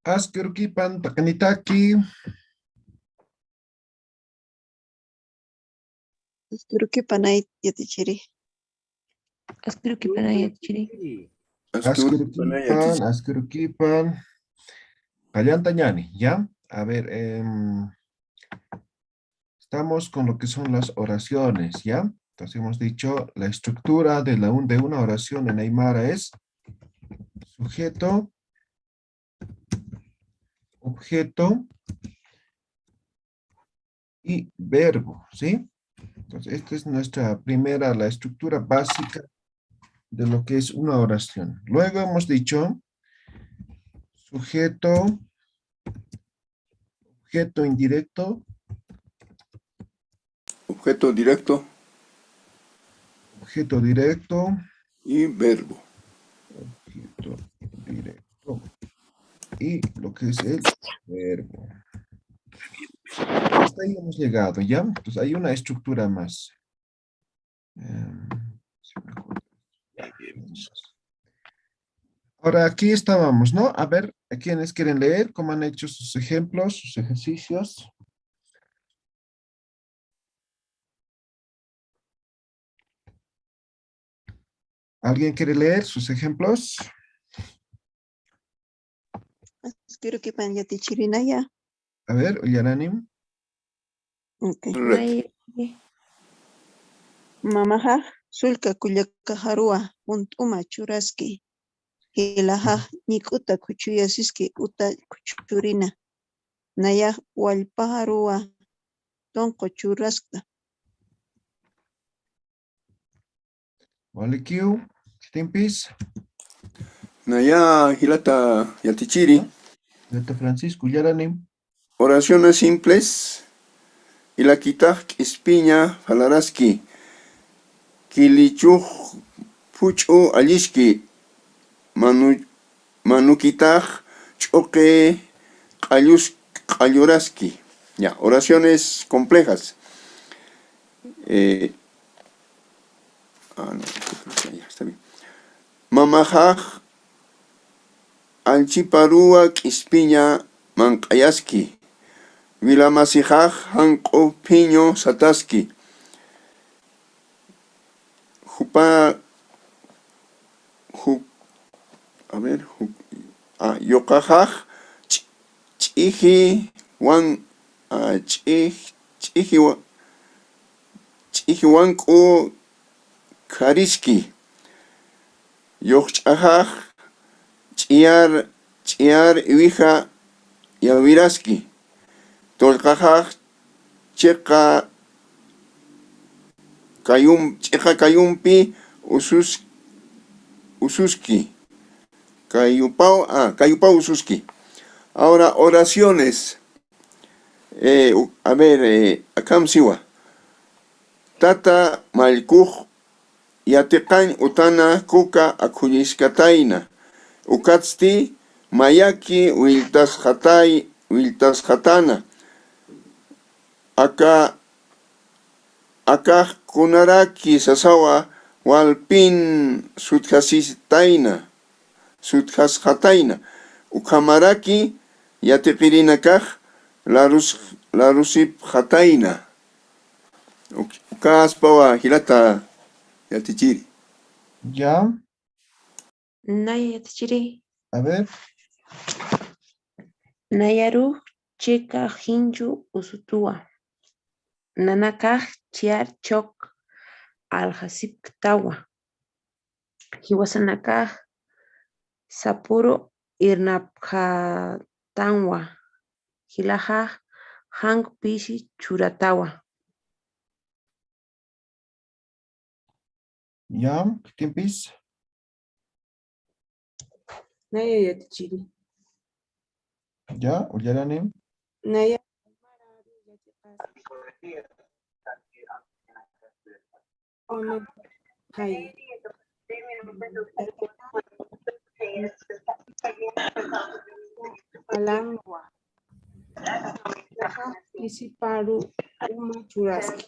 Askerukipan takanitaki. Askurukipanay yatichiri. Askurukipanay yatichiri. Askerukipan. Callantañani, ¿ya? A ver, estamos con lo que son las oraciones, ¿ya? Entonces hemos dicho, la estructura de una oración en Aymara es sujeto, objeto y verbo, ¿sí? Entonces, esta es la estructura básica de lo que es una oración. Luego hemos dicho sujeto, objeto indirecto, Objeto directo objeto directo, y verbo. objeto directo y lo que es el verbo. Hasta ahí hemos llegado, ¿ya? Entonces hay una estructura más. Si me acuerdo. Ya. Ahora aquí estábamos, ¿no? A ver, ¿a quiénes quieren leer? ¿Cómo han hecho sus ejemplos, sus ejercicios? ¿Alguien quiere leer sus ejemplos? Askurukipan yatichirinaya. A ver, Ullananim. Okay. Nay yatichiri. Mamajaj sulka kullaka harua unt'uma churaski. Hilajaj ñik'uta kuchuyasiski uta kuchurina. Nayaj wallpa harua tonqo churaskta. Walikiu, Timpis, Naya hilata yatichiri. Neta Francisco, Ullananim. Oraciones simples. Ilakitaj ispiña falaraski. Kilichuj puch'u alishki. Manukitaj ch'uqe q'alluraski. Ya, oraciones complejas. No, ya está bien. Mamajaj alchiparua k'ispiña manq'ayaski. Vilamasijaj hanq'u phiño sataski. Yoqajaj ch'iji wanq'u kariski. Yoqch'ajaj ch'iyar iwija yawiraski. Tolqajaj ch'iqa kayumpi ususki. Kayupau ususki. Ahora, oraciones. Akam siwa. Tata malkuj yatiqañ utana kuka akhullishkatayna. Ukatsti mayaki wiltasqatana. Akaj kunaraki sasawa walpin sutkhasqatayna. Ukhamaraki yatiqirinakaj larusip qatayna. Ukaspawa hilata yatichiri. Ya, Nay yatichiri. a ver. Nayaruj chika hinchu usutua. Nanakaj chiar chok alhasipktawa. Hiwasanakaj sapuro irnapkhatanwa. Hilajaj hank pisi churatawa. Ya, Timpis. Naya yatichiri. Ya, Ullananim. Naya hay. Alangwa. Laja isiparu uma churaski.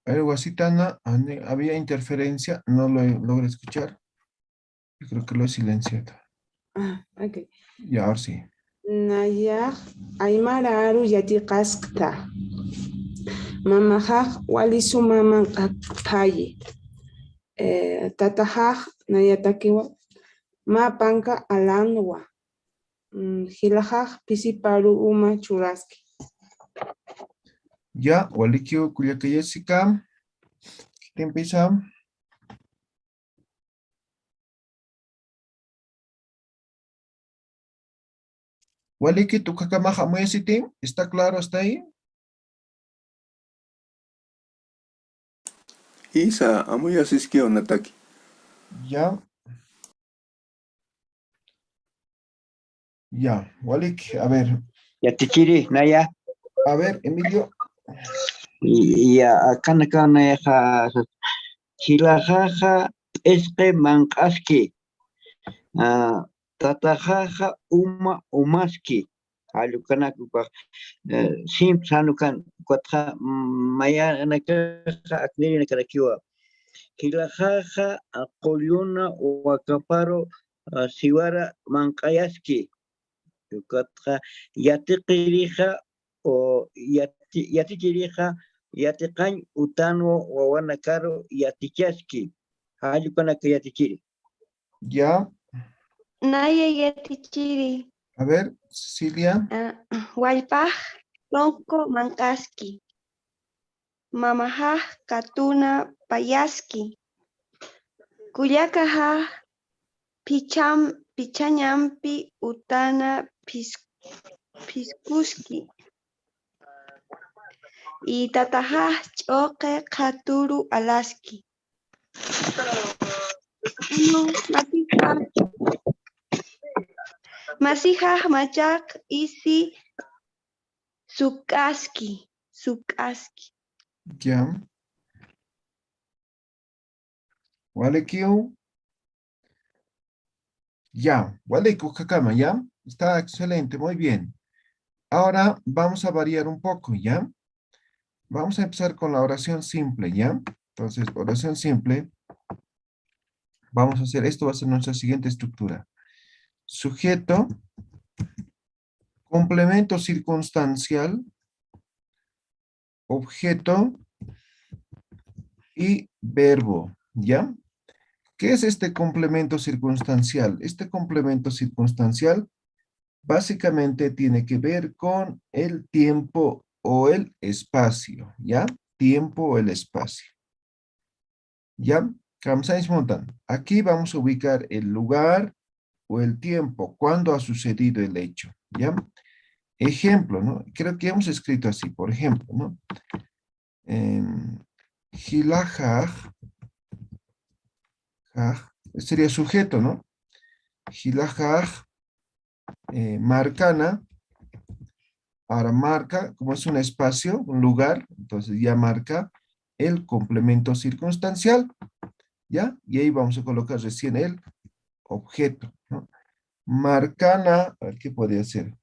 Algo así, Tana, había interferencia, no lo logré escuchar. Yo creo que lo he silenciado. Ah, ok. Y ahora sí. Nayaq Aymara aru yatiqasqta. Mamajaq walisumaman qhapaqi. Tatajaq nayatakiwa mapanka alanwa. Hilajaq pisiparu uma churaski. Ya, Walikio Kuyaka Jessica. ¿Quién empieza? Waliki, tu kakamaja muesiti. ¿Está claro hasta ahí? Isa, amuya siskio nataki. Ya. Ya, Walik, Yatichiri, Naya, Emilio. ya acá Naya, Hilajaja, Esque Mankaski, Tatajaja, Umaski, Alucanacupa, Sim Sanukan, Quatra, Maya Nakaja, Acneri Nakarakiwa, Hilajaja, Apoliuna, Wakaparo, Siwara Mankayaski, Yucatra, Yatikirija, o Yatikirija, Yatikan, Utano, Wawanakaro, Yatichaski, Ayukanaka Yatichiri. Ya. Naya yatichiri. Cecilia. Wallpaj ronco mankaski. Mamajaj katuna payaski. Kuyakajaj pichañampi utana piskuski. Y tatajaj choque katuru alaski. Masijaj machak isi sukaski. Ya. Walikio. Ya. Waliku Kakama, ¿ya? Está excelente, muy bien. Ahora vamos a variar un poco, ¿ya? Vamos a empezar con la oración simple, ¿ya? Entonces, oración simple. Vamos a hacer, esto va a ser nuestra siguiente estructura. Sujeto, complemento circunstancial, objeto y verbo, ¿ya? ¿Qué es este complemento circunstancial? Este complemento circunstancial básicamente tiene que ver con el tiempo o el espacio, ¿ya? Tiempo o el espacio. ¿Ya? Montan. Aquí vamos a ubicar el lugar o el tiempo, cuándo ha sucedido el hecho, ¿ya? Ejemplo, ¿no? Creo que hemos escrito así, por ejemplo, ¿no? Hilajaj, sería sujeto, ¿no? Hilajaj, marcana, ahora marca, como es un espacio, un lugar, entonces ya marca el complemento circunstancial, ¿ya? Y ahí vamos a colocar recién el objeto, ¿no? Marcana, a ver, ¿qué podría ser?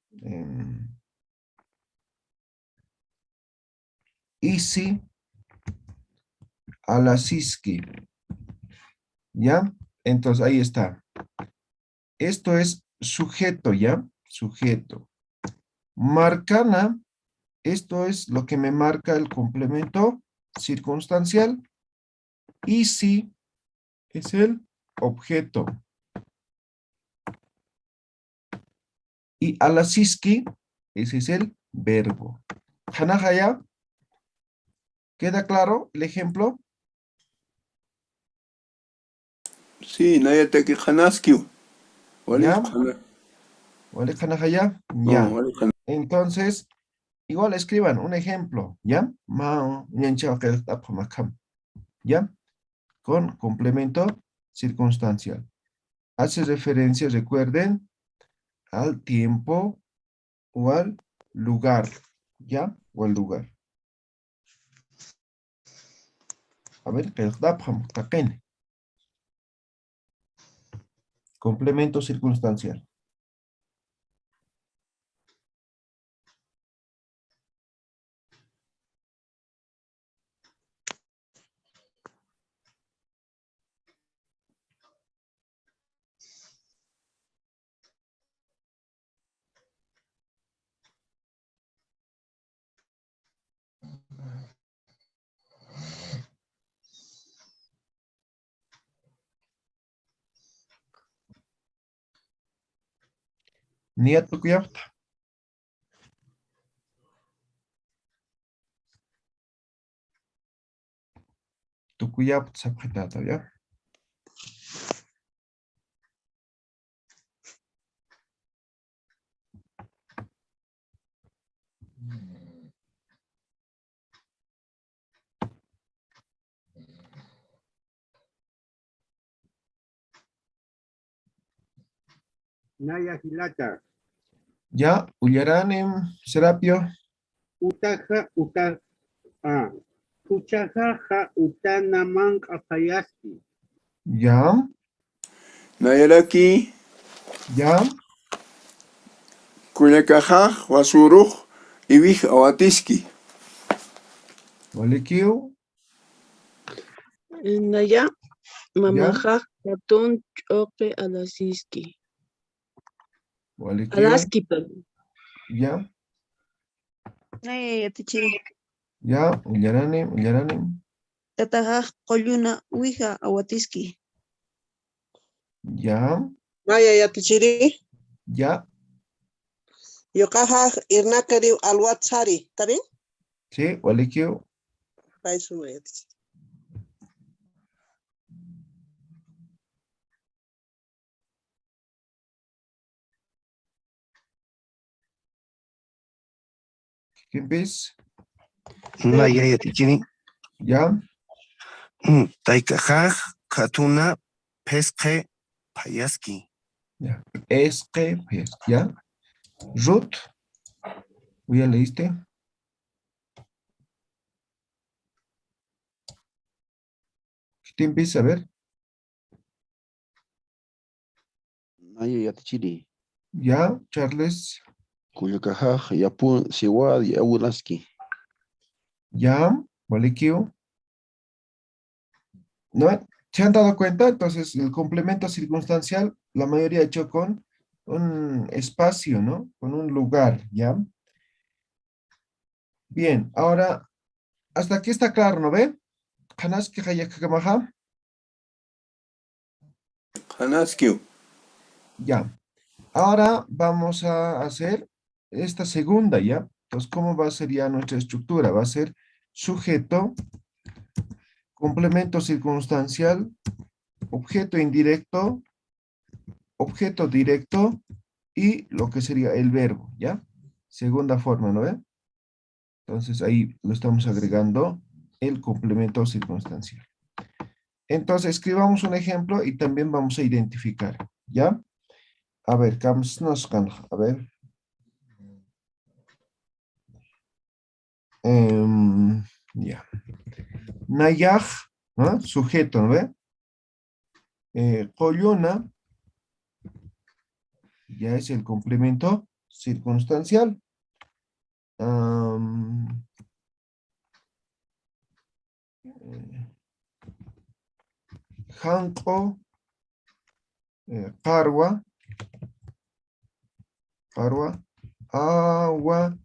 Isi Alasiski, ¿ya? Entonces ahí está. Esto es sujeto, ¿ya? Sujeto. Marcana, esto es lo que me marca el complemento circunstancial. Isi es el objeto. Y Alasiski, ese es el verbo. Hanahaya, ¿queda claro el ejemplo? Sí, nayataki hanaskio. ¿Ya? ¿Vale, Hanahaya? Ya. Entonces, igual escriban un ejemplo, ¿ya? ¿Ya? Con complemento circunstancial. Hace referencia, recuerden, al tiempo o al lugar, ¿ya? O al lugar. A ver, complemento circunstancial. Nia tukuyapta. Tukuyapta sapjitata, ¿ya? Naya Hilata. Ya, Ullaranim, Serapio. Utaja Uchajaja utana manka payaski. Ya, Nayaraki, ya, Kullakajaj, Wasuruj, Ibij Awatiski. Walikiu, Naya, ya, mamaja, katun, choque, alasiski. Walikiu, Alaski, perdón. ya, Naya yatichiri. ya, Ullaranim. Tatahaj qolluna uwiha awatiski. Ya, Maya yatichiri. ya, Yokaja irnakari alwatsari. ¿Tarín? sí, Walikiu, Paisu Maya yatichiri. Kimpis, Naya yatichini. ya, Taikajaj, katuna, pesque, payaski. ya, pues, ya, Ruth, ¿ya leíste? Kimpis, a ver, Naya yatichiri. ya, Charles, Kuyukajaj yapun siwad yawulaski. ya, Walikiu. ¿No? ¿Se han dado cuenta? Entonces, el complemento circunstancial, la mayoría hecho con un espacio, ¿no? Con un lugar, ¿ya? Bien, ahora, hasta aquí está claro, ¿no ve? Kanaski hayakakamaha. Hanaskiu. Ya. Ahora vamos a hacer esta segunda, ¿ya? Entonces, ¿cómo va a ser ya nuestra estructura? Va a ser sujeto, complemento circunstancial, objeto indirecto, objeto directo y lo que sería el verbo, ¿ya? Segunda forma, ¿no ve? Entonces ahí lo estamos agregando el complemento circunstancial. Entonces escribamos un ejemplo y también vamos a identificar, ¿ya? A ver, a ver. Ya. Nayaj, ¿no? Sujeto, ¿no ve? Qolluna, ya es el complemento circunstancial. Hanko, Qarwa, agua,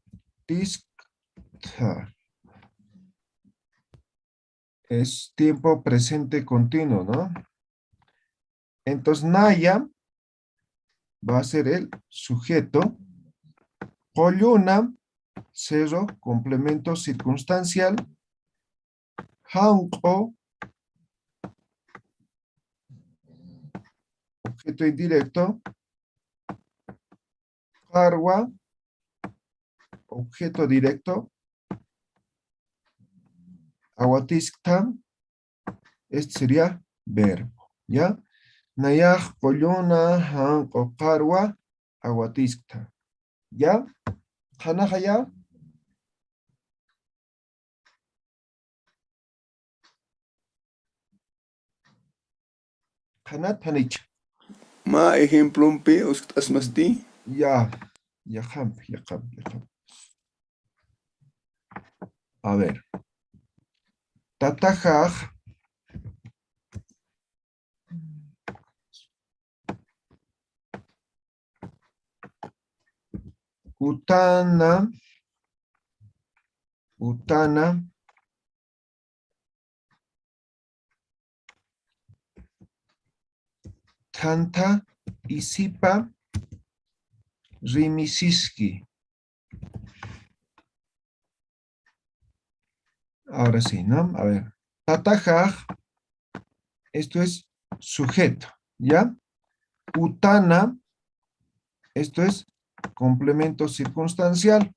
tiskta. Es tiempo presente continuo, ¿no? Entonces, Naya va a ser el sujeto. Qolluna, cerro, complemento circunstancial. Hanko, objeto indirecto. Qarwa, objeto directo. Awatiskta, este sería verbo, ¿ya? Nayaj, qolluna, hanko, qarwa, awatiskta. ¿Ya? ¿Hanaja ya? Hanat, hanich. Ma ejemplo un pe asmasti. Ya, ya. A ver. Tatajaj. Utana. Tanta, isipa, Rimisiski. Ahora sí, ¿no? A ver. Tatajaj, esto es sujeto, ¿ya? Utana, esto es complemento circunstancial.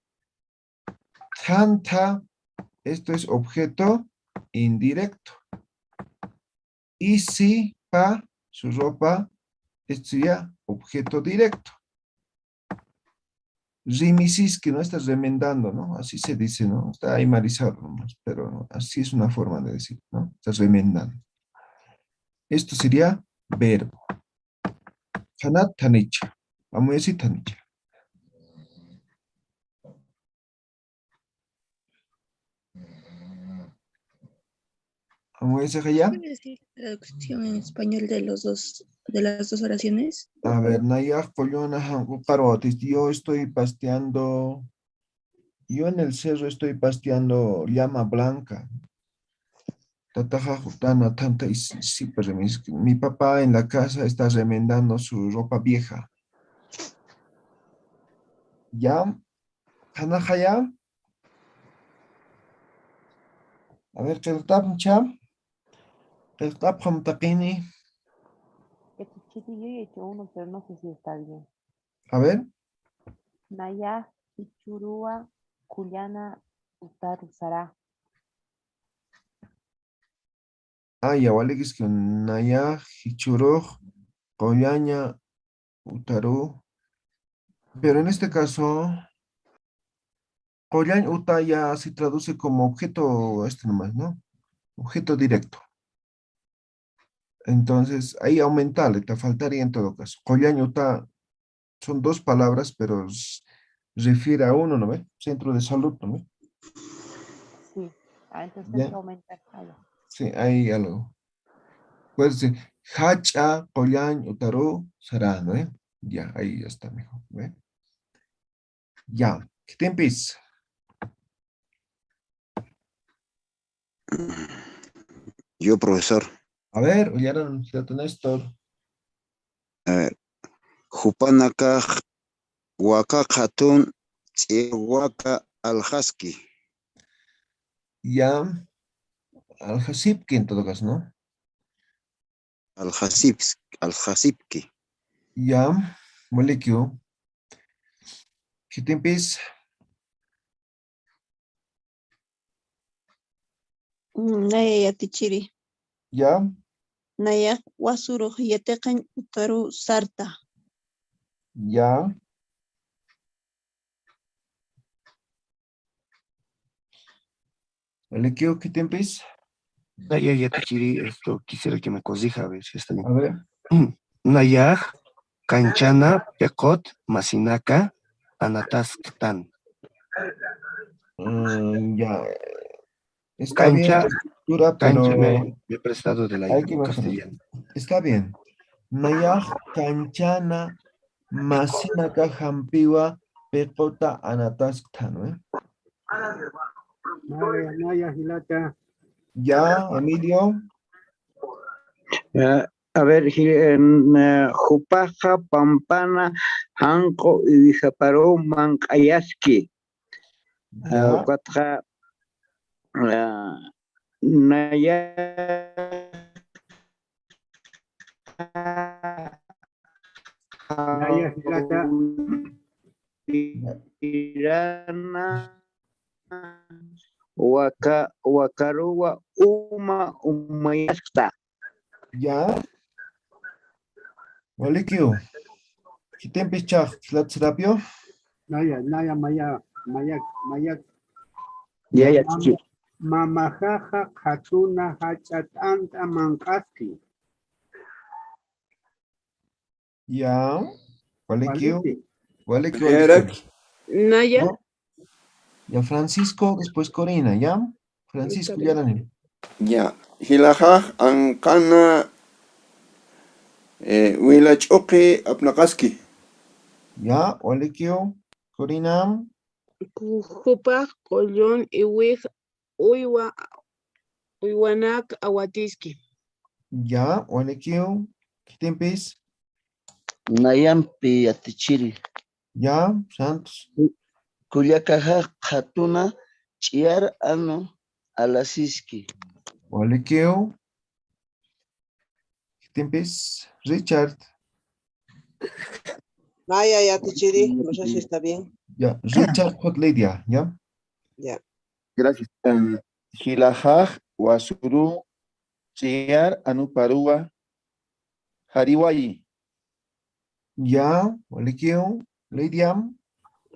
Tanta, esto es objeto indirecto. Y si, pa, su ropa, esto sería objeto directo. Rimisis, que no estás remendando, ¿no? Así se dice, ¿no? Está ahí marizado nomás, pero así es una forma de decir, ¿no? Estás remendando. Esto sería verbo. Tanat tanicha. Vamos a decir tanicha. Vamos a decir allá. ¿Puede decir la traducción en español de las dos oraciones? A ver, Nayaj, Collona, Jangu, Carotis. Yo estoy pasteando. Yo en el cerro estoy pasteando llama blanca. Tataja jutana, tanta y sí, pues, mi papá en la casa está remendando su ropa vieja. ¿Ya? ¿Hanaja ya? A ver, ¿qué está, cham? ¿Qué está, tapini? Este chiste yo he hecho uno, pero no sé si está bien. A ver. Naya, Ichurua, Kulyana, Utaru, Sara. Ah, ya vale que es que Naya, Hichuroj, Coyaña, Utaru. Pero en este caso, Coyañ, Uta ya se traduce como objeto, este nomás, ¿no? Objeto directo. Entonces, ahí aumentarle, te faltaría en todo caso. Coyañ, Uta son dos palabras, pero refiere a uno, ¿no ve? Centro de salud, ¿no ve? Sí. Ah, entonces hay Ya, que aumentar. Ah, ya. sí, ahí algo. Puede ser Hacha, Coyañ, Utaru, Sará, ¿no ve? Ya, ahí ya está mejor, ¿ve? Ya, ¿qué te empieza? Yo, profesor. A ver, oyeron, Néstor. A ver. Jupanaka waka hatun waka alhaski. Ya, Al-Hasibki en todo caso, ¿no? Alhasibki. Ya, molecule. ¿Qué te empieza? Naya yatichiri. Ya, Naya wasuro yateqan utaru sarta. ya. Molecule, ¿qué te empieza? Naya Yatichiri, esto quisiera que me corrija a ver si está bien. A ver. Nayaj, Kanchana, Pekot, Masinaka, Anatasktan. Ya. Está bien Cancha, la escritura, cancha pero me he prestado de la hay que bajar. castellano. Está bien. Nayaj, Kanchana, Masinaka, Jampiwa, Pekota, Anataskta, ¿no? Naya Hilata. Ya, Emilio. A ver, Jupaja, Pampana, Hanko y Vijaparó, Mancayaski. Ya. Cuatro, Naya. Naya Hilata. Irana. Wakarua, Umayasta. Ya. Molecule. ¿Qué te empieza? ¿Tlatzrapio? Naya Maya. Mayak. Ya, Mamajaja Hatuna Hachatanta Mankaski. Ya. Molecule. Eric. Naya. ¿No? Ya, Francisco, después Corina, ¿ya? Francisco, Está ya bien. Daniel. Ya. Hilajaj ankana Wilachoki apnakaski. Ya, Molecule. Corina. Jupa, Collón, Iwij, Uywanak, Awatiski. Ya, Molecule. ¿Qué te empieza? Nayampi Yatichiri. Ya, Santos. Kullakaja hatuna chiar anu alasiski. Walequeo. Tiempis. Richard. Naya ya tichiri, no sé si está bien. Ya, Richard Hot Lydia, ¿ya? Ya. Gracias. Hilajaj, Wasuru, Chiar, Anuparua, Hariwayi. Ya, Walequeo. Lydia.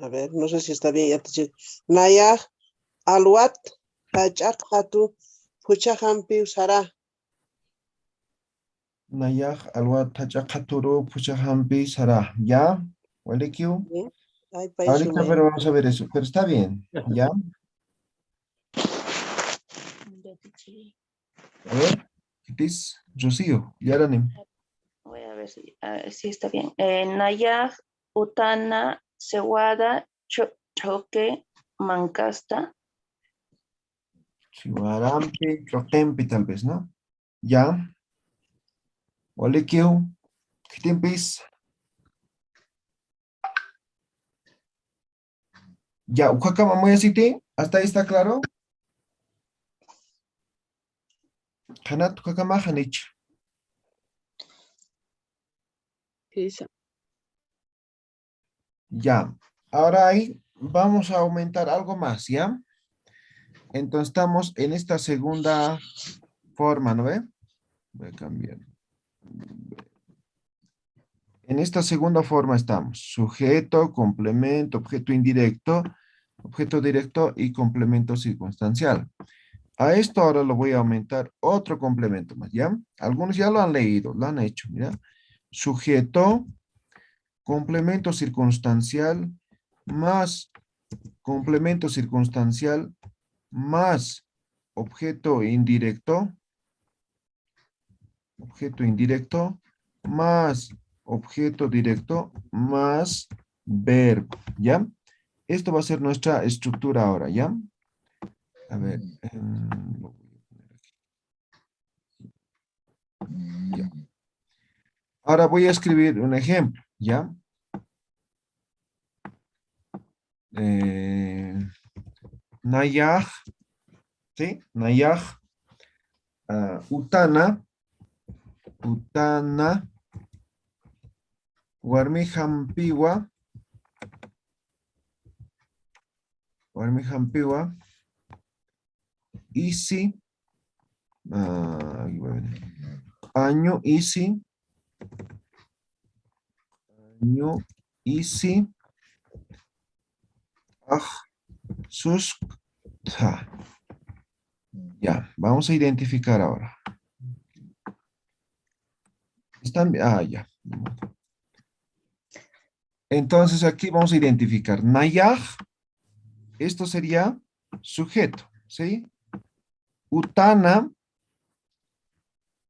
A ver, no sé si está bien, ya tichiri. Naya alwat hachak hatu pucha hampi usara. Nayaj alwa tachakaturo puchahampi sara. ¿Ya? Walequeo. Ay, país Ahorita pero vamos a ver eso, pero está bien, ¿ya? A ver, ¿qué es? Rocío, Yaranim. Voy a ver si está bien. Nayaj, Utana, Sewada, Choque, Mancasta. Chihuarampi, Chotempi tal vez, ¿no? ¿Ya? Walequeo. ¿Qué tiempis? Ya, Ujakama Moyasiti, ¿hasta ahí está claro? Hanat Ujakama Hanich. Esa. Ya, ahora ahí vamos a aumentar algo más, ¿ya? Entonces estamos en esta segunda forma, ¿no ve? Voy a cambiar. En esta segunda forma estamos. Sujeto, complemento, objeto indirecto, objeto directo y complemento circunstancial. A esto ahora lo voy a aumentar otro complemento más, ¿ya? Algunos ya lo han leído, lo han hecho, mira. Sujeto, complemento circunstancial, más complemento circunstancial, más objeto indirecto, más objeto directo, más verbo, ¿ya? Esto va a ser nuestra estructura ahora, ¿ya? A ver. Lo voy a poner aquí. Ya. Ahora voy a escribir un ejemplo, ¿ya? Nayaj, ¿sí? Nayaj, Utana, Warmi Hampiwa, Isi, año Isi, Suskta. Ya, vamos a identificar ahora. ¿Están bien? Ya. Entonces aquí vamos a identificar. Nayaj, esto sería sujeto, ¿sí? Utana,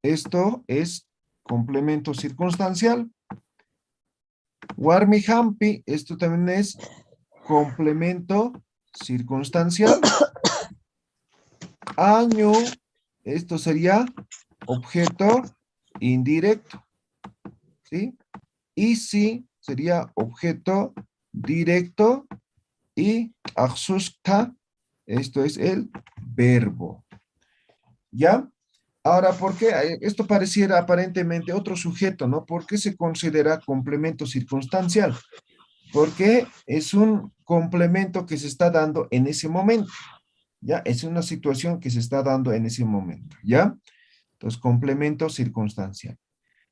esto es complemento circunstancial. Warmi Hampi, esto también es complemento circunstancial. Año, esto sería objeto indirecto, ¿sí? Y si sería objeto directo y aksuska, esto es el verbo. ¿Ya? Ahora, ¿por qué? Esto pareciera aparentemente otro sujeto, ¿no? ¿Por qué se considera complemento circunstancial? Porque es un complemento que se está dando en ese momento. ¿Ya? Es una situación que se está dando en ese momento. ¿Ya? Entonces, complemento circunstancial.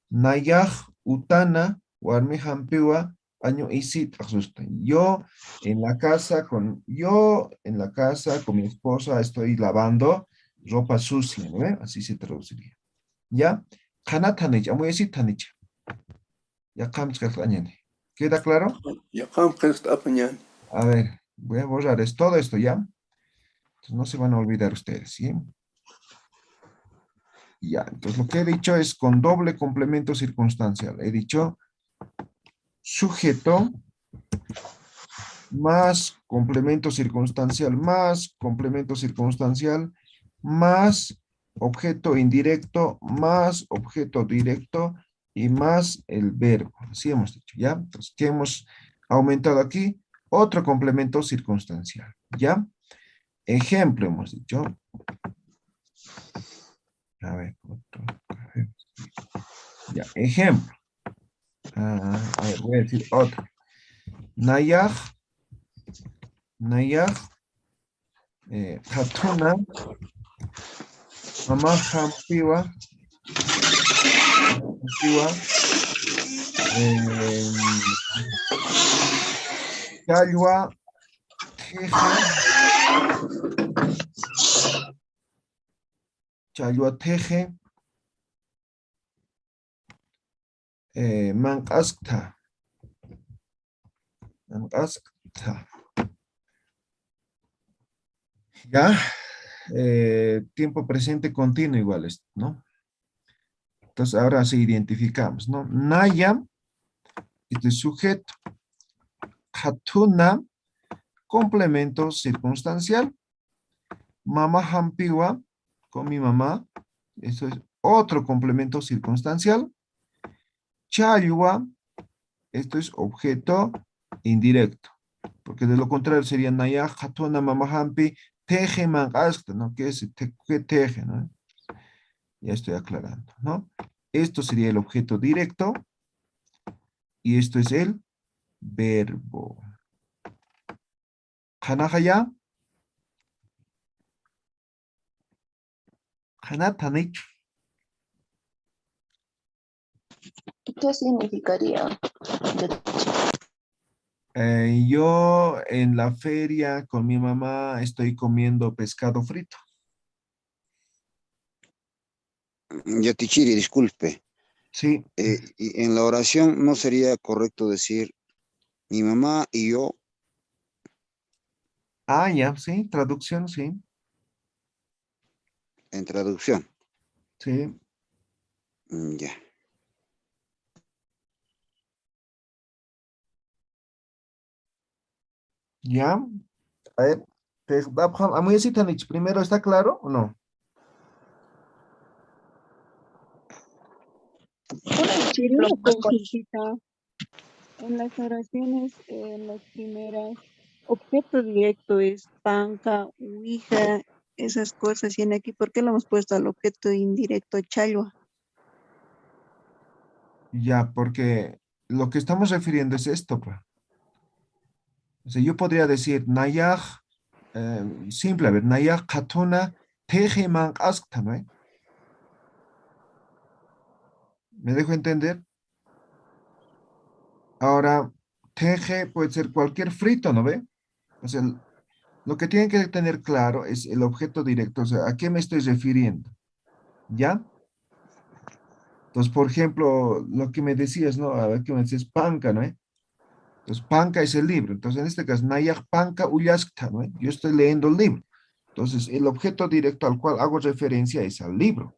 Nayaj, Utana, Warmi Hampiwa, año Isit, asusta. Yo en la casa con mi esposa estoy lavando ropa sucia, ¿no? Así se traduciría. ¿Ya? Hanatanich, amo Isit tanich. Ya ¿queda claro? Ya está apañando. A ver, voy a borrar todo esto, ¿ya? Entonces, no se van a olvidar ustedes, ¿sí? Ya, entonces lo que he dicho es con doble complemento circunstancial. He dicho sujeto más complemento circunstancial más objeto indirecto más objeto directo y más el verbo. Así hemos dicho, ¿ya? Entonces, ¿qué hemos aumentado aquí otro complemento circunstancial, ¿ya? Ejemplo hemos dicho. A ver, otro. Ya, ejemplo. A ver, voy a decir otro. Nayaj, Hatuna, Mama Hampiwa, Chalwa, Teje, Mankaskta. Ya, tiempo presente continuo igual, ¿no? Entonces ahora sí identificamos, ¿no? Naya, este es sujeto. Hatuna, complemento circunstancial. Mama hampiwa, con mi mamá. Eso es otro complemento circunstancial. Chayua, esto es objeto indirecto. Porque de lo contrario sería Naya, Hatuna, Mama hampi, teje, mangaskta, ¿no? ¿Qué es teje, no? Ya estoy aclarando, ¿no? Esto sería el objeto directo. Y esto es el verbo. Hanahaya. Hanatanich. ¿Qué significaría? Yo en la feria con mi mamá estoy comiendo pescado frito. Yatichiri, disculpe. Sí. Y en la oración no sería correcto decir mi mamá y yo. Ah, ya, sí, traducción, sí. En traducción. Sí. Ya. Ya. A ver, primero, ¿está claro o no? Una consultita. En las oraciones, en las primeras, objeto directo es panca, ouija, esas cosas. Y en aquí, ¿por qué lo hemos puesto al objeto indirecto chalwa? Ya, porque lo que estamos refiriendo es esto, pues. O sea, yo podría decir, Nayaj, simple, a ver, Nayaj katuna tejeman askta, ¿no? ¿Me dejo entender? Ahora, teje puede ser cualquier frito, ¿no ve? O sea, lo que tienen que tener claro es el objeto directo, o sea, ¿a qué me estoy refiriendo? ¿Ya? Entonces, por ejemplo, lo que me decías, ¿no? A ver, que me decías panca, ¿no? Entonces, panca es el libro. Entonces, en este caso, Nayak panca uyaskta, ¿no? Yo estoy leyendo el libro. Entonces, el objeto directo al cual hago referencia es al libro.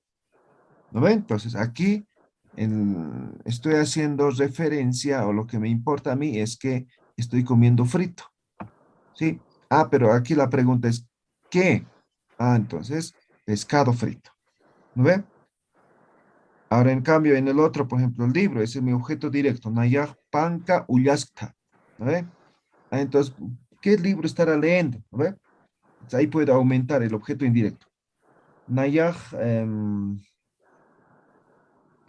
¿No ven? Entonces, aquí estoy haciendo referencia, o lo que me importa a mí es que estoy comiendo frito. ¿Sí? Ah, pero aquí la pregunta es, ¿qué? Ah, entonces, pescado frito. ¿No ven? Ahora, en cambio, en el otro, por ejemplo, el libro, ese es mi objeto directo. Nayaj panca uyaskta. ¿No ve? Ah, entonces, ¿qué libro estará leyendo? ¿No ve? Entonces, ahí puedo aumentar el objeto indirecto. Nayaj,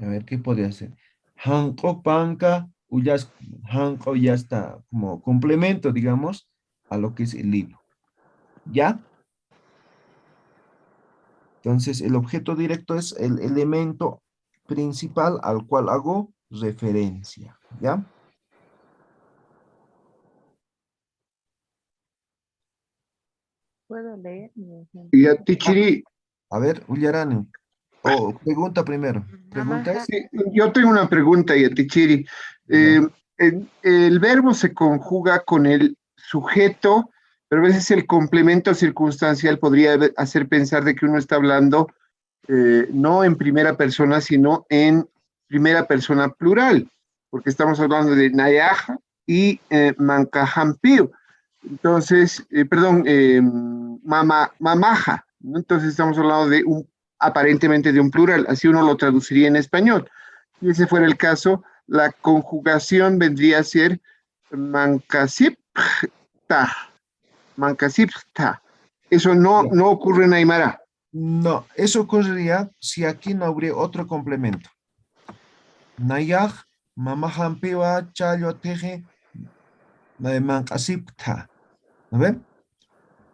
a ver, ¿qué podría ser? Hanko panca uyaskta. Hanko ya está como complemento, digamos, a lo que es el libro. ¿Ya? Entonces, el objeto directo es el elemento principal al cual hago referencia. ¿Ya? ¿Puedo leer mi ejemplo? Yatichiri, A ver, Ullarani. Pregunta primero. ¿Preguntas? sí, yo tengo una pregunta, Yatichiri. El verbo se conjuga con el sujeto, pero a veces el complemento circunstancial podría hacer pensar de que uno está hablando no en primera persona, sino en primera persona plural, porque estamos hablando de Nayaja y Mancajampío. Entonces, mamaja, ¿no? Entonces estamos hablando de aparentemente de un plural, así uno lo traduciría en español. Si ese fuera el caso, la conjugación vendría a ser Mancasipta. Mancasipta. Eso no, Ya. no ocurre en Aymara. No, eso ocurriría si aquí no habría otro complemento. Nayaj, mamahampiwa, chayo, teje, mancasipta. ¿No ven?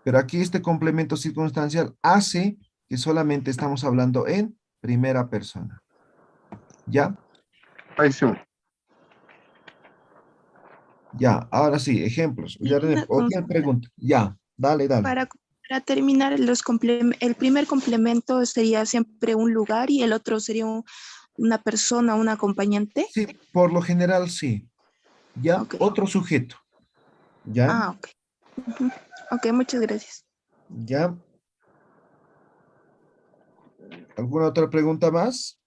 Pero aquí este complemento circunstancial hace que solamente estamos hablando en primera persona. ¿Ya? Eso. Ya, ahora sí, ejemplos. Ya, Una o tiene consulta. pregunta. Ya, dale. Para terminar, el primer complemento sería siempre un lugar y el otro sería una persona, un acompañante. Sí, por lo general sí. Ya, Ok. otro sujeto. Ya, Ok. Ujú. Ok, muchas gracias. ya. ¿Alguna otra pregunta más?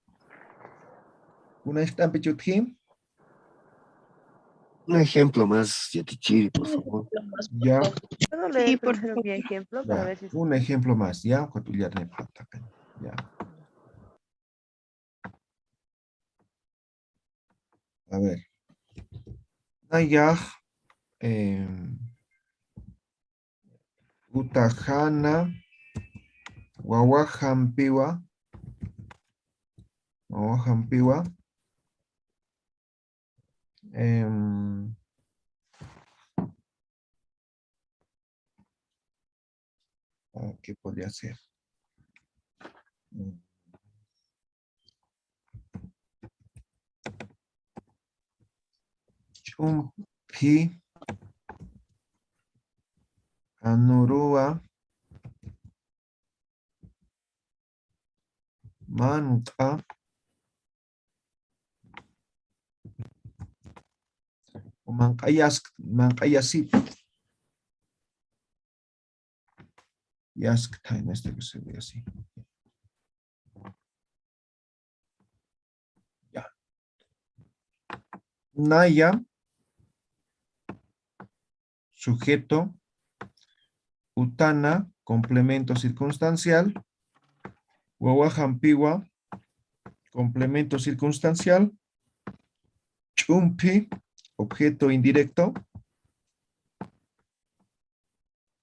¿Una estampa chutín? Un ejemplo más, Yatichiri, por favor. Ya, ¿Puedo Sí, leer por primero favor. mi ejemplo para ya. ver si Un ejemplo más. Ya, ya. A ver. Nayaj, Utajana, Wawahampiwa, ¿qué podría ser? Chumpi, Anurua, Manka, o Mankayasip. Yaskta, en este que se ve así. Ya. Naya, sujeto. Utana, complemento circunstancial. Wawahampiwa, complemento circunstancial. Chumpi, objeto indirecto.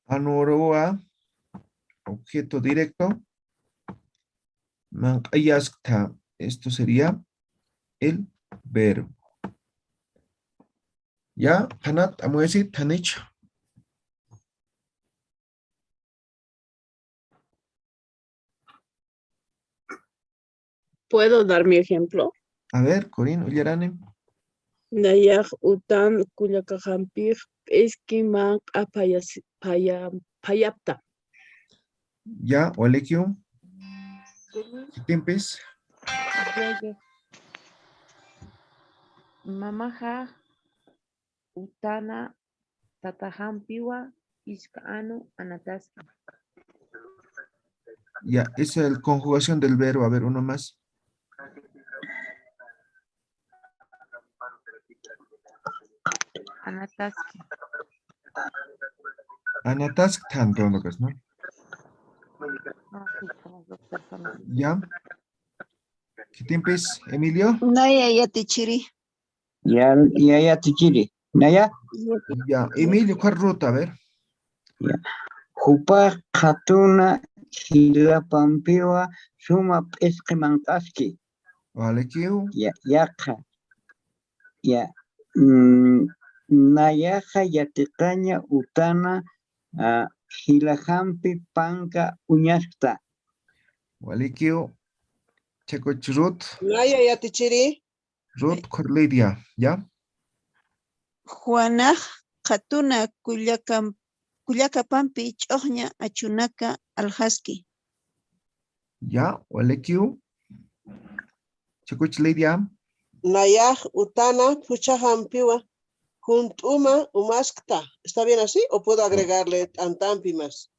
Anoroa, objeto directo. Mankayaskta, esto sería el verbo. ¿Ya? Hanat, vamos a decir, Tanich. ¿Puedo dar mi ejemplo? A ver, Corín, Ullarane. Nayaj utan kuyakajampij eskiman payapta. Ya, Olekio. Tiempes. llegue. Mamaja, Utana, Tatahampiwa, Iskanu, Anataski. Ya, esa es la conjugación del verbo. A ver, uno más. Anataski. Anatask tanto, ¿no? No, sí, somos dos personas. Ya. ¿Qué tiempes, Emilio? Naya yatichiri. Ya, Yatichiri. Naya. Ya, Emilio, ¿cuál ruta? A ver. Ya. Jupa Hatuna Hilapampiwa Suma Eskemankaski. Vale, Kiu. Ya, Yaka. Ya. Nayaja Yatikaña Utana Hilahampi Panka Uñasta. Vale, Kiu. Checo Churut. Naya yatichiri. Ruth Corlidia. ¿Ya? Juanaj Hatuna Kuyakapampi Choña Achunaka Alhaski. Ya, vale, Kiu. Checo Chlidia. Nayaj utana puchahampiwa. Juntuma umaskta. ¿Está bien así? ¿O puedo agregarle antampi más?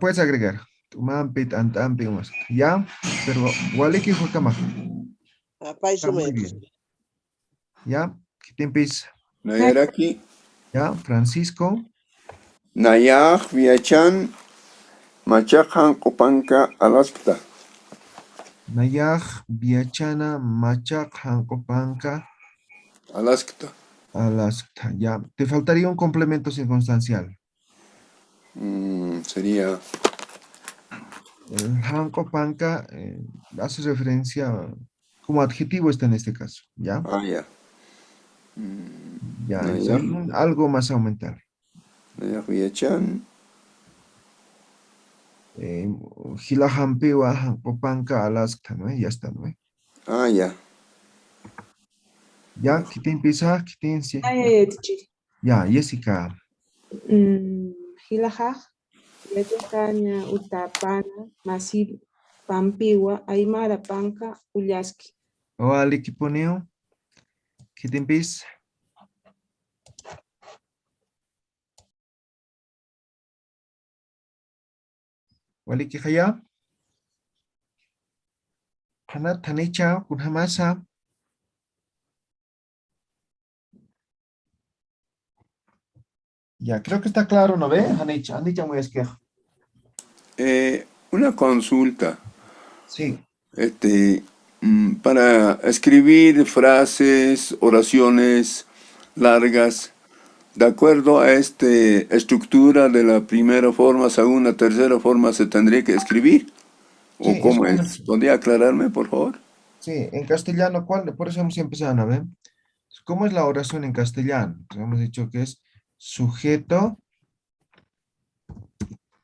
Puedes agregar. Tumampit, antampi, más. Ya, pero vale, Kiu, Juacama. Está muy bien. Ya, ¿qué tiempes? Nayaraki, Ya, Francisco. Nayaj, Viachan, Machajan, Kopanka, Alaskta. Nayaj, Biachana, Machak, Hankopanka, Alaskta. Alaskta, ya. Te faltaría un complemento circunstancial. Sería, El hanko panka hace referencia como adjetivo está en este caso, ¿ya? ya. Ya, es Nayar, ahí algo más a aumentar. Nayar Huyachan, Gila hampiwa hanko panka alaskta, ¿no? Ya está, ¿no? ya. Ya, ¿quién empieza? ¿Quién sí? Teacher. Ya, Jessica. Hilajaj, Yachakaña Utapana, Masir Pampiwa, Aymara Panka, Ullaski. O al equipo neo. ¿Quién empieza? Wali Kihaya. Hanat Tanicha, Kunhamasa. Ya, creo que está claro, ¿no ve? Hanicha, Hanicha muy esquejo. Una consulta. Sí. Para escribir frases, oraciones largas, de acuerdo a esta estructura de la primera forma, segunda, tercera forma, ¿se tendría que escribir? Sí, ¿O cómo es? ¿Podría aclararme, por favor? Sí, en castellano, ¿cuál? Por eso hemos empezado, ¿no ve? ¿Cómo es la oración en castellano? Pues hemos dicho que es sujeto,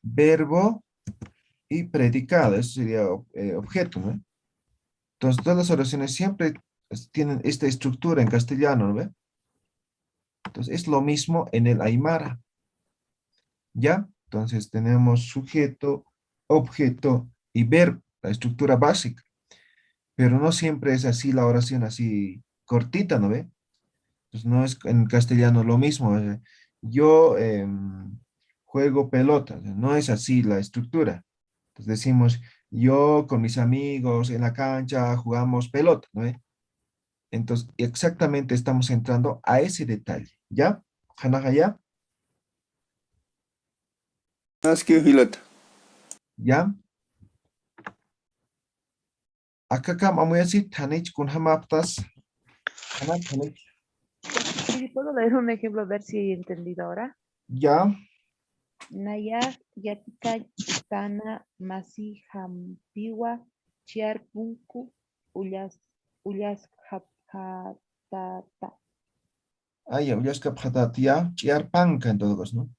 verbo y predicado. Eso sería objeto, ¿no? Entonces, todas las oraciones siempre tienen esta estructura en castellano, ¿no ve? Entonces, es lo mismo en el aymara. ¿Ya? Entonces, tenemos sujeto, objeto y verbo, la estructura básica. Pero no siempre es así la oración, así cortita, ¿no ve? Pues no es en castellano lo mismo. Yo juego pelota, no es así la estructura. Entonces decimos, yo con mis amigos en la cancha jugamos pelota, ¿no ve? Entonces exactamente estamos entrando a ese detalle, ¿ya? Hanaga, ¿ya? Aski Hilata. ¿Ya? Acá vamos a decir, Tanich kun hamaptas. Tanich. Sí, ¿puedo leer un ejemplo a ver si he entendido ahora? ¿Ya? Naya Yatika Tana Masi Hampiwa Chiarpunku Ullas Hapatata. Ah, ya, ya es que ya, chiar panca en todo caso, ¿no?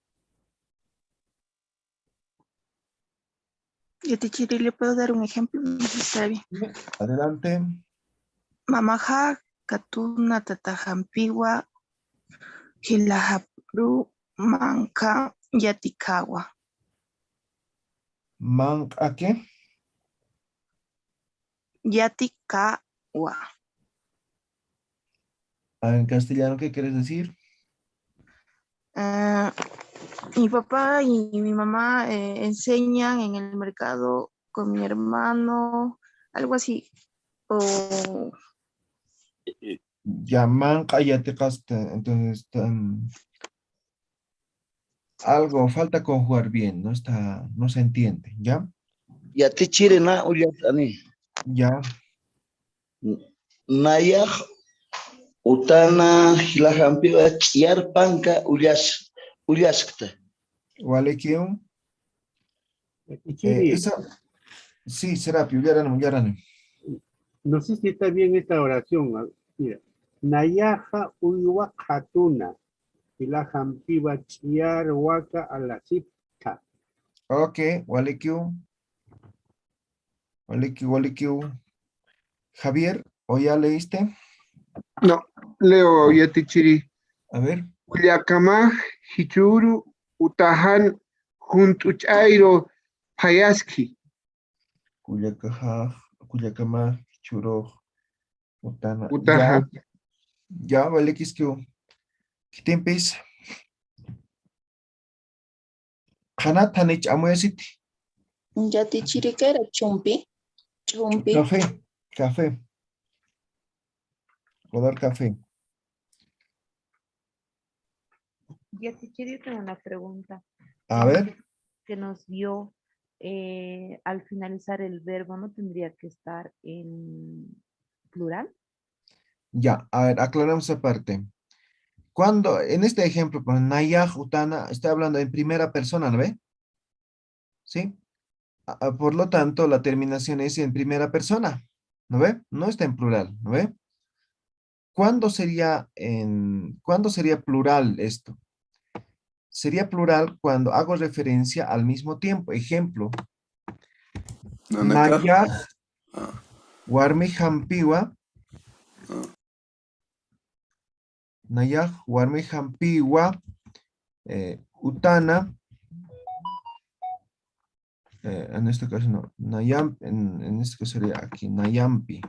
Yo te Chiri, le puedo dar un ejemplo. No sé si está bien. Adelante. Mamaja Katuna Tatahampiwa Hilahapru Manka Yatikawa. ¿A qué? Yatikawa. En castellano, ¿qué quieres decir? Mi papá y mi mamá enseñan en el mercado con mi hermano, algo así. O Llaman entonces algo falta conjugar bien, no está, no se entiende, ¿ya? Ya te chire na ulias ani. Ya, Nayak utana hilahampiwa chiar panka uliaskta. Walekium, Chiri, esa, sí, será, Yaran. no sé si está bien esta oración. Mira, Nayaja uywa hatuna, ilajampiba chiar waka alasipta. Ok, Walekium. Javier, ¿o ya leíste? No, leo Yatichiri. A ver. Culiacamaj, Hichuru, Utahan, Juntuchairo, Payaski. Cuyacama, Churo, Utana. Ya, Utahan. ya, Walekiskiu. ¿Qué te empieza? Hanatanich amuesit. Yati chiriquera, chumpi. Café. Rodar café. Yati Chiri, tengo una pregunta. A ver. Que nos dio al finalizar el verbo, ¿no tendría que estar en plural? Ya, a ver, aclaramos esa parte. Cuando, en este ejemplo, con Nayaj Utana, estoy hablando en primera persona, ¿no ve? ¿Sí? Por lo tanto, la terminación es en primera persona, ¿no ve? No está en plural, ¿no ve? ¿Cuándo sería plural esto? Sería plural cuando hago referencia al mismo tiempo. Ejemplo, Nanaka. Nayaj Warmi Hampiwa. Nayaj Warmi Hampiwa Utana. En este caso no. En este caso sería aquí. Nayampi.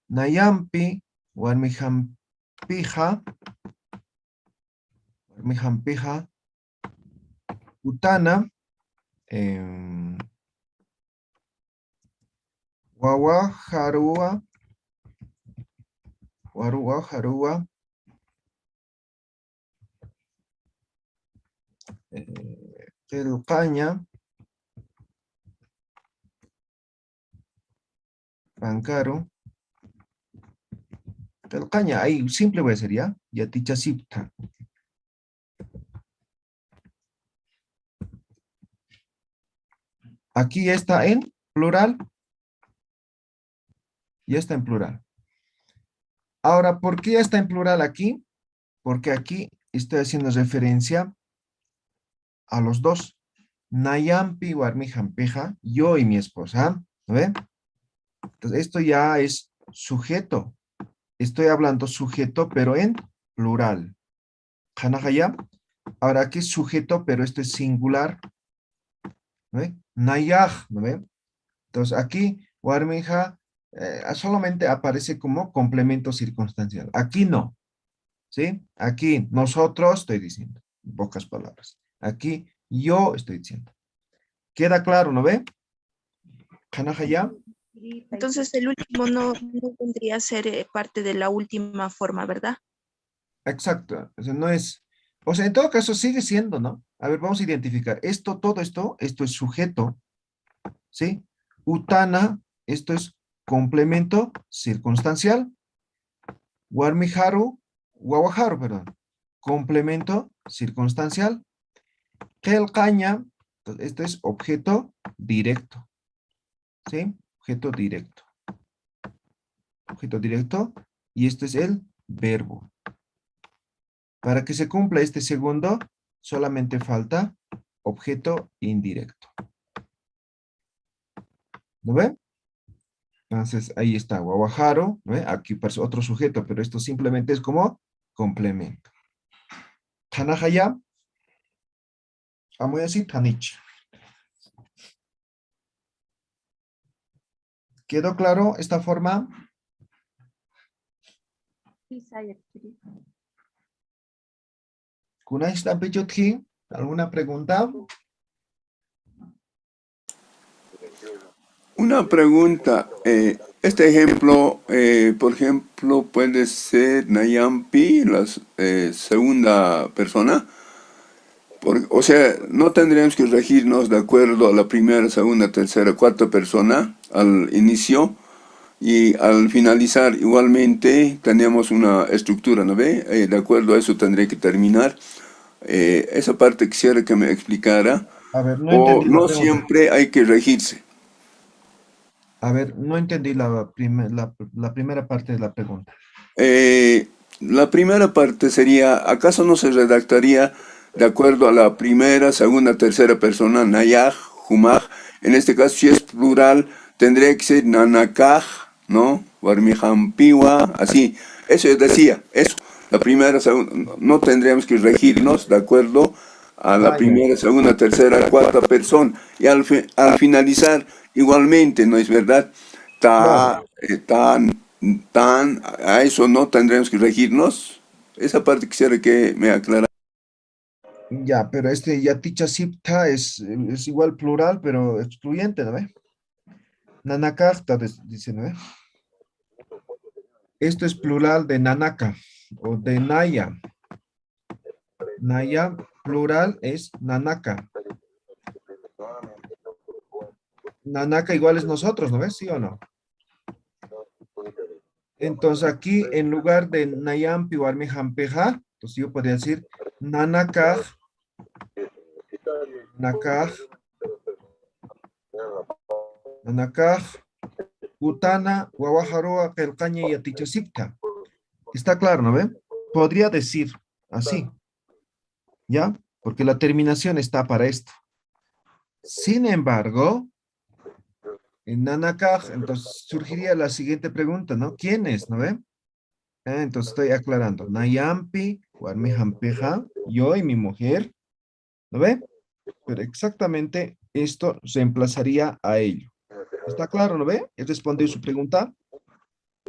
Nayampi Warmi Hampija. Warmi Hampija Utana. Wawa Harua. Warua Harua. Telcaña. Pancaro. Telcaña, ahí simple voy a hacer ya. Yaticha sipta. Aquí está en plural. Ya está en plural. Ahora, ¿por qué ya está en plural aquí? Porque aquí estoy haciendo referencia a los dos. Nayampi Warmi Hampeja, yo y mi esposa. ¿No ven? Entonces, esto ya es sujeto. Estoy hablando sujeto, pero en plural. Hanahaya. Ahora aquí es sujeto, pero esto es singular. ¿No ven? Nayaj, ¿no ven? Entonces, aquí, Warmija, solamente aparece como complemento circunstancial. Aquí no. ¿Sí? Aquí, nosotros, estoy diciendo. En pocas palabras. Aquí, yo estoy diciendo. ¿Queda claro, no ve? Hanahaya. Entonces el último no tendría que ser parte de la última forma, ¿verdad? Exacto. O sea, no es. O sea, en todo caso sigue siendo, ¿no? A ver, vamos a identificar. Todo esto es sujeto. ¿Sí? Utana, esto es complemento circunstancial. Warmiharu, Wawaharu, perdón. Complemento circunstancial. Kelcaña, esto es objeto directo. ¿Sí? Objeto directo. Objeto directo. Y este es el verbo. Para que se cumpla este segundo, solamente falta objeto indirecto. ¿No ven? Entonces, ahí está, Wawaharu, ¿no ve? Aquí parece otro sujeto, pero esto simplemente es como complemento. Tanahaya, vamos a decir Tanich. ¿Quedó claro esta forma? ¿Alguna pregunta? Una pregunta. Este ejemplo, por ejemplo, puede ser Nayampi, la segunda persona. O sea, no tendríamos que regirnos de acuerdo a la primera, segunda, tercera, cuarta persona al inicio. Y al finalizar, igualmente, tenemos una estructura, ¿no ve? De acuerdo a eso tendría que terminar. Esa parte quisiera que me explicara. A ver, no O entendí la no pregunta. siempre hay que regirse. A ver, no entendí la primera parte de la pregunta. La primera parte sería, ¿acaso no se redactaría de acuerdo a la primera, segunda, tercera persona, Nayaj, Humaj? En este caso, si es plural, tendría que ser Nanakaj, ¿no? Warmihampiwa, así. Eso yo decía, eso. La primera, segunda, no tendríamos que regirnos de acuerdo a la primera, segunda, tercera, cuarta persona. Y al finalizar, igualmente, ¿no es verdad? A eso no tendremos que regirnos. Esa parte quisiera que me aclara. Ya, pero este Yaticha Sipta es igual plural, pero excluyente, ¿no ve? Nanakachta, dice, ¿no ve? Esto es plural de Nanaka o de Naya. Naya, plural es Nanaka. Nanaka igual es nosotros, ¿no ves? ¿Sí o no? Entonces aquí, en lugar de Nayampi o Armejampeja, Entonces yo podría decir, nanakaj, nanakaj, utana, wawajarua, kelcaña y atichasipta. Está claro, ¿no ve? Podría decir así, ¿ya? Porque la terminación está para esto. Sin embargo, en nanakaj, entonces surgiría la siguiente pregunta, ¿no? ¿Quién es, no ve? Entonces estoy aclarando. Nayampi, Guarmejampeja, yo y mi mujer, ¿no ve? Pero exactamente esto reemplazaría a ello. ¿Está claro, no ve? ¿He respondido su pregunta?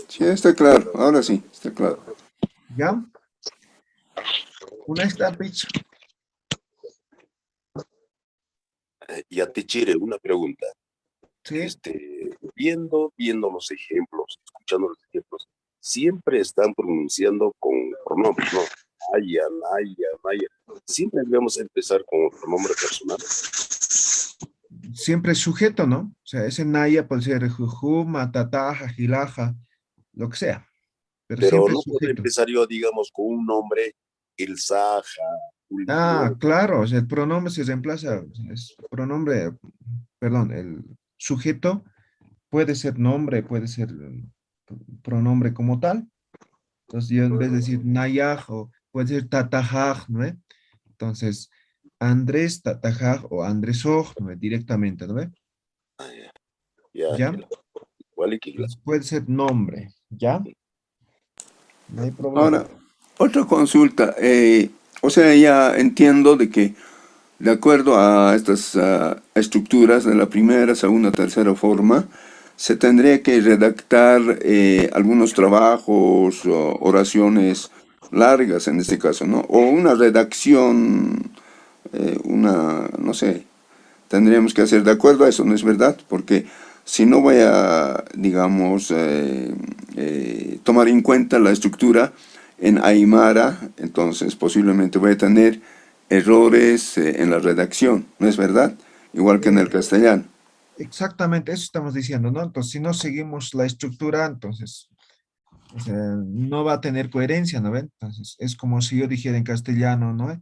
Sí, está claro. Ahora sí, está claro. ¿Ya? Una estampich. Ya te chire una pregunta. Sí. Viendo los ejemplos, escuchando los ejemplos, siempre están pronunciando con pronombres, ¿no? Naya, Naya, Naya. Siempre debemos empezar con el pronombre personal. Siempre es sujeto, ¿no? O sea, ese Naya puede ser juju, matataja, jilaja, lo que sea. Pero siempre no es puedo sujeto. empezar yo, digamos, con un nombre, el Saja. Ah, claro, o sea, el pronombre se reemplaza, o sea, es pronombre, perdón, el sujeto puede ser nombre, puede ser pronombre como tal. Entonces yo en vez de decir nayaj o puede ser tatajaj, ¿no ve? Entonces, Andrés tatajaj o Andresoj, ¿no ve? Directamente, ¿no ve? ¿Ya? Entonces, puede ser nombre, ¿ya? No hay problema. Ahora, otra consulta. O sea, ya entiendo de que de acuerdo a estas estructuras de la primera, segunda, tercera forma, se tendría que redactar algunos trabajos o oraciones largas en este caso, ¿no? O una redacción, no sé, tendríamos que hacer de acuerdo a eso, ¿no es verdad? Porque si no voy a, digamos, tomar en cuenta la estructura en Aymara, entonces posiblemente voy a tener errores en la redacción, ¿no es verdad? Igual que en el castellano. Exactamente, eso estamos diciendo, ¿no? Entonces, si no seguimos la estructura, entonces, o sea, no va a tener coherencia, ¿no ven? Entonces, es como si yo dijera en castellano, ¿no?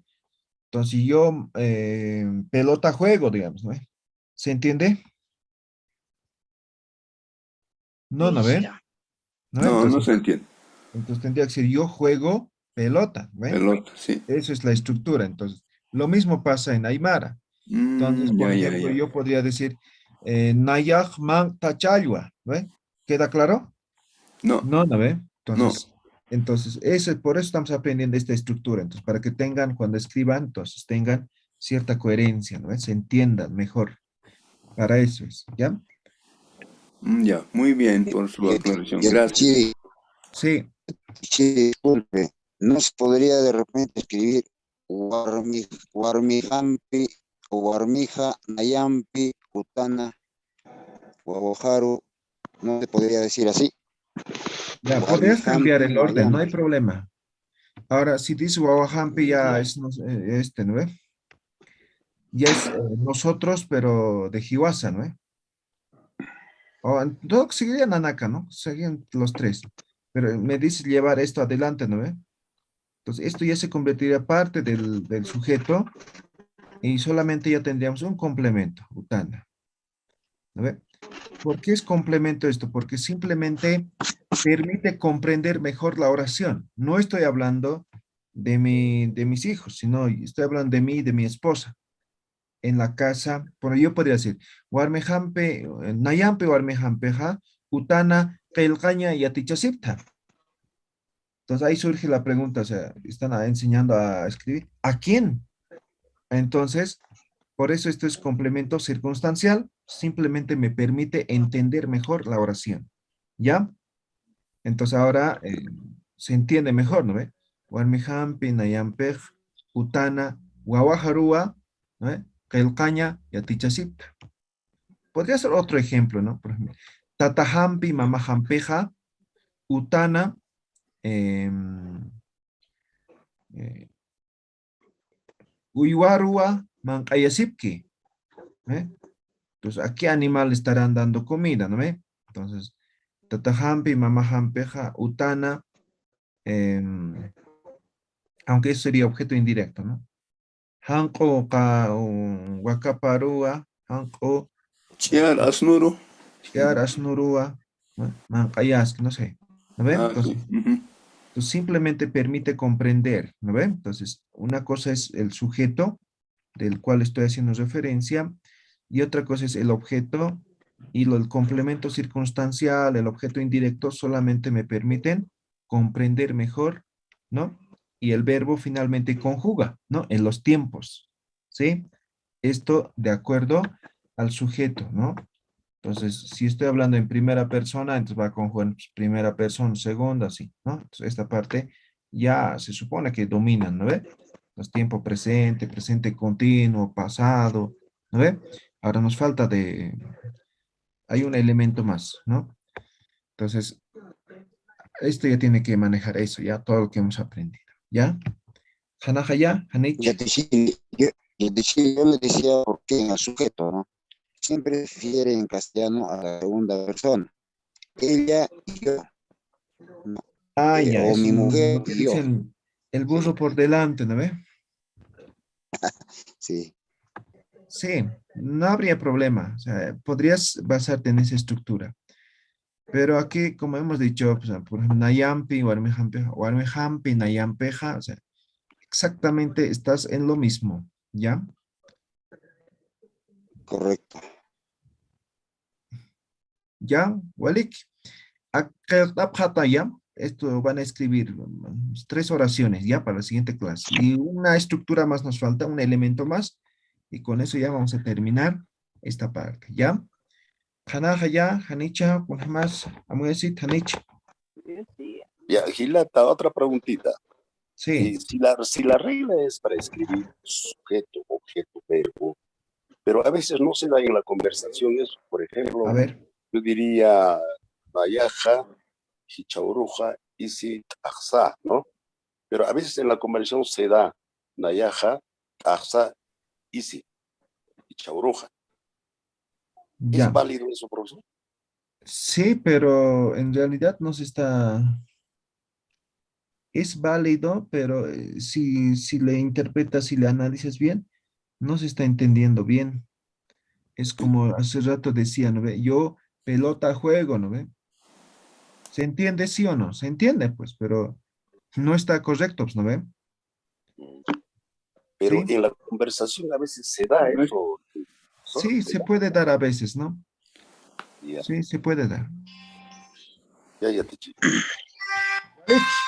Entonces, si yo pelota juego, digamos, ¿no? ¿Se entiende? No, ¿no ven? ¿No? No, no Entonces, se entiende. entonces tendría que ser yo juego pelota, ¿ven? Pelota, sí. Esa es la estructura. Entonces, lo mismo pasa en Aymara. Entonces, por ejemplo, yo podría decir Nayaj man tachayua, ¿ve? ¿Queda claro? No. No, ¿no ve? Entonces, por eso estamos aprendiendo esta estructura. Entonces, para que tengan, cuando escriban, entonces tengan cierta coherencia, ¿no? Se entiendan mejor. Para eso es, ¿ya? Ya, muy bien por su aclaración. Gracias. Sí. Disculpe, ¿no se podría de repente escribir Warmihampi o Warmija, Nayampi, Utana, Waboharu? ¿No se podría decir así? Ya, podrías cambiar el orden, no hay Nayampi. problema. Ahora, si dice Wawahampi ya es ¿no ve? Ya es nosotros, pero de Hiwasa, ¿no ve? No, seguirían Nanaka, ¿no? Seguían los tres. Pero me dice llevar esto adelante, ¿no ve? Entonces, esto ya se convertiría parte del sujeto y solamente ya tendríamos un complemento, Utana. ¿No ve? ¿Por qué es complemento esto? Porque simplemente permite comprender mejor la oración. No estoy hablando de mis hijos, sino estoy hablando de mí y de mi esposa. En la casa, bueno, yo podría decir, Warmejampe, Nayampe, Warmejampeja, Utana, Kelgaña y Atichasipta. Entonces ahí surge la pregunta, o sea, están enseñando a escribir. ¿A quién? Entonces, por eso esto es complemento circunstancial, simplemente me permite entender mejor la oración. ¿Ya? Entonces ahora se entiende mejor, ¿no ve? Warmihampi, Nayampej, Utana, Wawajarua, ¿no ve? Kelcaña y Atichasipta. Podría ser otro ejemplo, ¿no? Por ejemplo, Tatahampi, Mamajampeja, Utana, Uywarua, Mancayasipki. Entonces, ¿a qué animal estarán dando comida, no ve? Entonces, Tatahampi, Mamajampeja, Utana, Aunque eso sería objeto indirecto, ¿no? Hanko ka wakaparua, hanko Chiar asnuro. chiar asnurua, ¿no? Mancayas, no sé. ¿No ven? Ah, sí. Entonces simplemente permite comprender, ¿no ven? Entonces, una cosa es el sujeto del cual estoy haciendo referencia y otra cosa es el objeto y el complemento circunstancial, el objeto indirecto solamente me permiten comprender mejor, ¿no? Y el verbo finalmente conjuga, ¿no? En los tiempos, ¿sí? Esto de acuerdo al sujeto, ¿no? Entonces, si estoy hablando en primera persona, entonces va a conjugar en primera persona, segunda, así, ¿no? Entonces, esta parte ya se supone que dominan, ¿no ve? Los tiempos presente, presente continuo, pasado, ¿no ve? Ahora nos falta hay un elemento más, ¿no? Entonces, esto ya tiene que manejar eso, ya todo lo que hemos aprendido, ¿ya? Hanaja ya, Hanich. Yo le decía por qué en el sujeto, ¿no? Siempre refiere en castellano a la segunda persona. Ella y yo. ¿no? Ah, ya, O es mi mujer lo que y yo. dicen el burro por delante, ¿no ve? Sí. Sí, no habría problema. O sea, podrías basarte en esa estructura. Pero aquí, como hemos dicho, pues, por ejemplo, Nayampi, Warmehampi, Nayampeja, o sea, exactamente estás en lo mismo, ¿ya? Correcto. ¿Ya? Walik. Ya. Esto van a escribir 3 oraciones, ¿ya? Para la siguiente clase. Y una estructura más nos falta, un elemento más. Y con eso ya vamos a terminar esta parte, ¿ya? Hanaja ya, Hanicha, pues más, vamos a decir, Hanicha. Ya, Gilata, otra preguntita. Sí. Si la regla es para escribir sujeto, objeto, verbo, pero a veces no se da en la conversación eso. Por ejemplo, A ver. yo diría Nayaja, Hichauruja, Isi, Tajsa, ¿no? Pero a veces en la conversación se da Nayaja, Tajsa, Isi, Hichauruja. Ya. ¿Es válido eso, profesor? Sí, pero en realidad no se está... Es válido, pero si le interpretas, si le analizas bien, no se está entendiendo bien. Es como hace rato decía, ¿no ve? Yo pelota juego, ¿no ve? ¿Se entiende sí o no? Se entiende, pues, pero no está correcto, pues, ¿no ve? Pero Sí, en la conversación a veces se da eso. sí, se puede dar a veces, ¿no? Ya, Sí, se puede dar. ya te chico.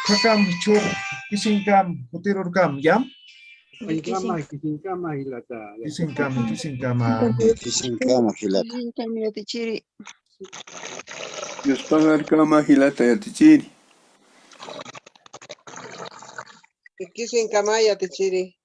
Kakam, chur, kisinkam, kutirurkam, ¿ya? Kisinkama, Kisinkama, Gilata. Kisinkam, kisinkama. Kisinkama, Gilata. Dios pagar kama Gilata yatichiri. Kisi en Camaya, Techiri.